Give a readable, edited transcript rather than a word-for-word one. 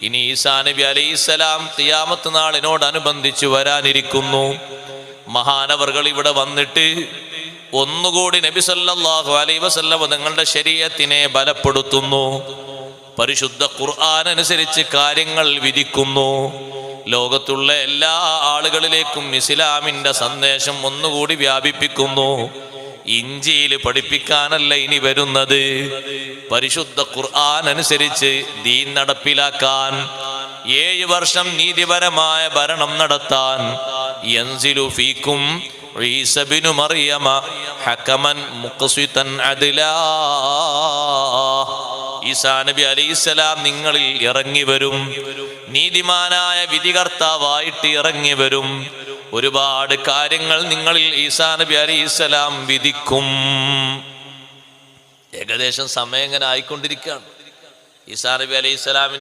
ഇനി ഈസാ നബി അലൈഹിസ്സലാം ഖിയാമത്ത് നാളിനോടനുബന്ധിച്ച് വരാനിരിക്കുന്നു. മഹാനവർകൾ ഇവിടെ വന്നിട്ട് ഒന്നുകൂടി നബി സല്ലല്ലാഹു അലൈഹി വസല്ലം തങ്ങളുടെ ശരീഅത്തിനെ ബലപ്പെടുത്തുന്നു. പരിശുദ്ധ ഖുർആൻ അനുസരിച്ച് കാര്യങ്ങൾ വിധിക്കുന്നു. ലോകത്തുള്ള എല്ലാ ആളുകളിലേക്കും ഇസ്ലാമിന്റെ സന്ദേശം ഒന്നുകൂടി വ്യാപിപ്പിക്കുന്നു. ഇഞ്ചിയിൽ പഠിപ്പിക്കാനല്ല ഇനി വരുന്നത്, പരിശുദ്ധ ഖുർആൻ അനുസരിച്ച് ദീൻ നടപ്പിലാക്കാൻ, 7 വർഷം നീതിപരമായ ഭരണം നടത്താൻ. യൻസിലു ഫീക്കും ഈസ ഇബ്നു മറിയമ ഹകമൻ മുഖ്സിതൻ അദ്ലാ. ഈസാ നബി അലൈഹിസ്സലാം നിങ്ങളിൽ ഇറങ്ങി വരും, നീതിമാനായ വിധികർത്താവായിട്ട് ഇറങ്ങി വരും. ഒരുപാട് കാര്യങ്ങൾ നിങ്ങളിൽ ഈസാ നബി അലൈഹിസ്സലാം വിധിക്കും. ഏകദേശം സമയം ഇങ്ങനെ ആയിക്കൊണ്ടിരിക്കുകയാണ്. ഈസാ നബി അലൈഹിസ്സലാം